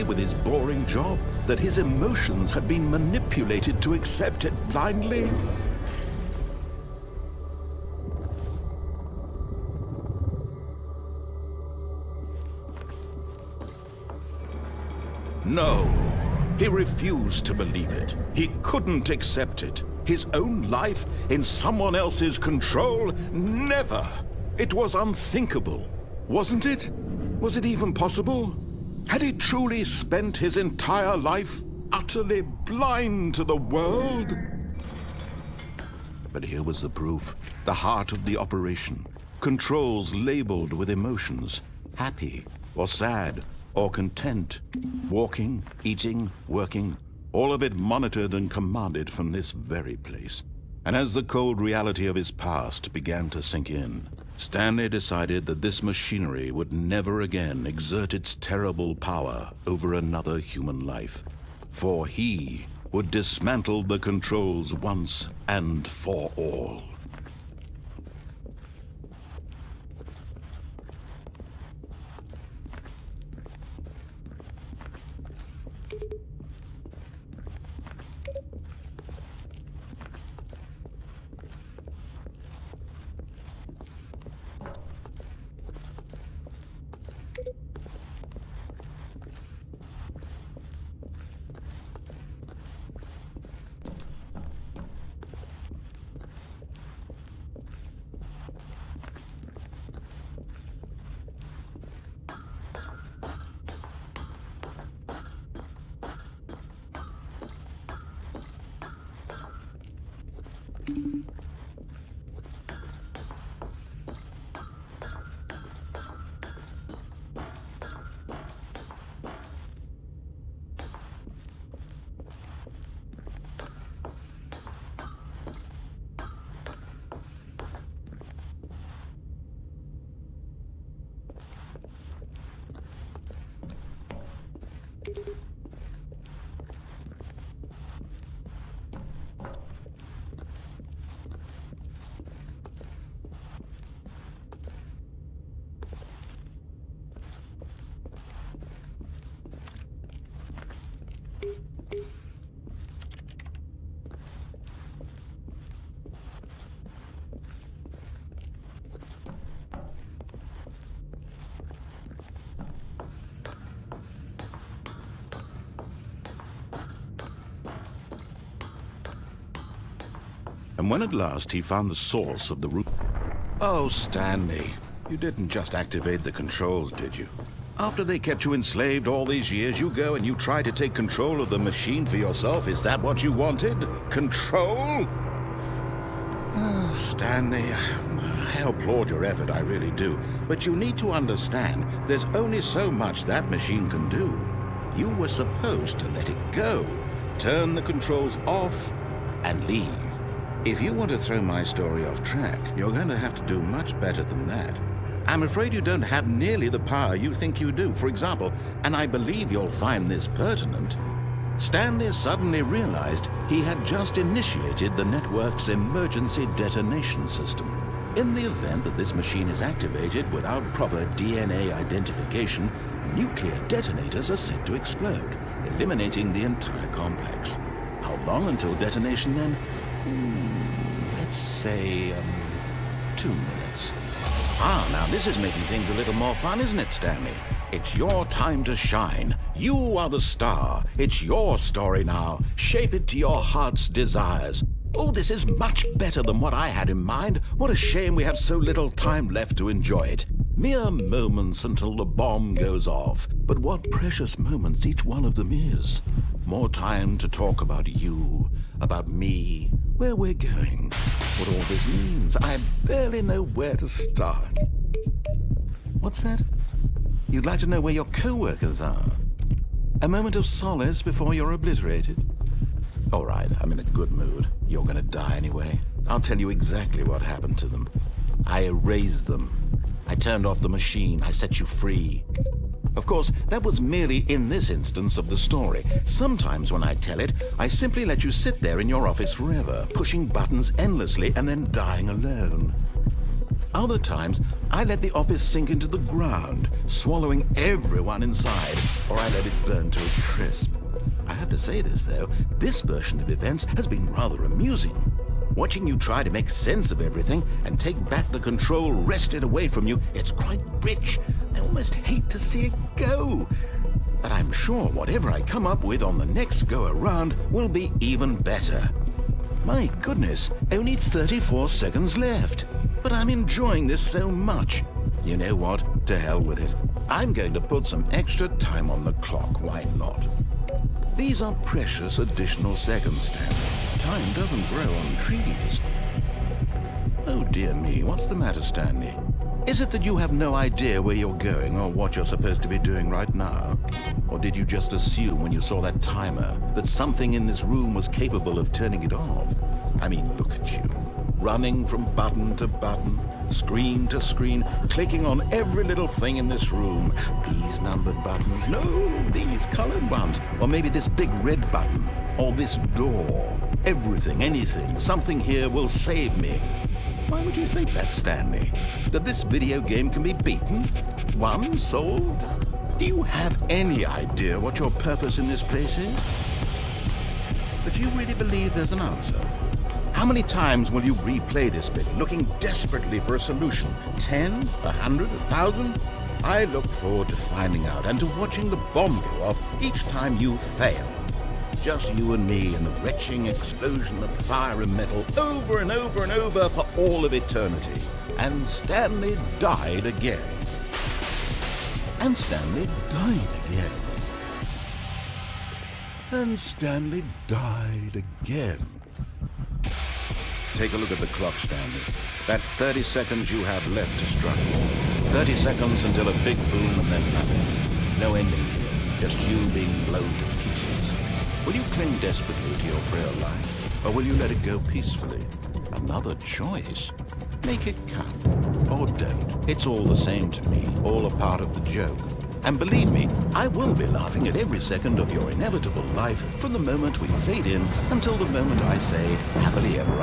with his boring job, that his emotions had been manipulated to accept it blindly? No, he refused to believe it. He couldn't accept it. His own life in someone else's control? Never! It was unthinkable, wasn't it? Was it even possible? Had he truly spent his entire life utterly blind to the world? But here was the proof, the heart of the operation. Controls labeled with emotions, happy or sad or content, walking, eating, working, all of it monitored and commanded from this very place. And as the cold reality of his past began to sink in, Stanley decided that this machinery would never again exert its terrible power over another human life, for he would dismantle the controls once and for all. And when at last he found the source of the root... Oh, Stanley, you didn't just activate the controls, did you? After they kept you enslaved all these years, you go and you try to take control of the machine for yourself. Is that what you wanted? Control? Oh, Stanley, I applaud your effort, I really do. But you need to understand, there's only so much that machine can do. You were supposed to let it go, turn the controls off, and leave. If you want to throw my story off track, you're going to have to do much better than that. I'm afraid you don't have nearly the power you think you do. For example, and I believe you'll find this pertinent, Stanley suddenly realized he had just initiated the network's emergency detonation system. In the event that this machine is activated without proper DNA identification, nuclear detonators are set to explode, eliminating the entire complex. How long until detonation then? Let's say, 2 minutes. Ah, now this is making things a little more fun, isn't it, Stanley? It's your time to shine. You are the star. It's your story now. Shape it to your heart's desires. Oh, this is much better than what I had in mind. What a shame we have so little time left to enjoy it. Mere moments until the bomb goes off. But what precious moments each one of them is. More time to talk about you, about me, where we're going, what all this means. I barely know where to start. What's that? You'd like to know where your co-workers are? A moment of solace before you're obliterated? All right, I'm in a good mood. You're gonna die anyway. I'll tell you exactly what happened to them. I erased them. I turned off the machine. I set you free. Of course, that was merely in this instance of the story. Sometimes when I tell it, I simply let you sit there in your office forever, pushing buttons endlessly and then dying alone. Other times, I let the office sink into the ground, swallowing everyone inside, or I let it burn to a crisp. I have to say this, though, this version of events has been rather amusing. Watching you try to make sense of everything and take back the control wrested away from you, it's quite rich. I almost hate to see it go. But I'm sure whatever I come up with on the next go-around will be even better. My goodness, only 34 seconds left. But I'm enjoying this so much. You know what? To hell with it. I'm going to put some extra time on the clock. Why not? These are precious additional seconds, Stanley. Time doesn't grow on trees. Oh dear me, what's the matter, Stanley? Is it that you have no idea where you're going or what you're supposed to be doing right now? Or did you just assume when you saw that timer that something in this room was capable of turning it off? I mean, look at you. Running from button to button, screen to screen, clicking on every little thing in this room. These numbered buttons, no, these colored ones. Or maybe this big red button, or this door. Everything, anything, something here will save me. Why would you think that, Stanley? That this video game can be beaten? Won? Solved? Do you have any idea what your purpose in this place is? But you really believe there's an answer? How many times will you replay this bit, looking desperately for a solution? 10? 100? 1,000? I look forward to finding out and to watching the bomb go off each time you fail. Just you and me and the retching explosion of fire and metal over and over and over for all of eternity. And Stanley died again. And Stanley died again. And Stanley died again. Take a look at the clock, Stanley. That's 30 seconds you have left to struggle. 30 seconds until a big boom and then nothing. No ending here, just you being blown to pieces. Will you cling desperately to your frail life, or will you let it go peacefully? Another choice. Make it count, or don't. It's all the same to me, all a part of the joke. And believe me, I will be laughing at every second of your inevitable life from the moment we fade in until the moment I say, happily ever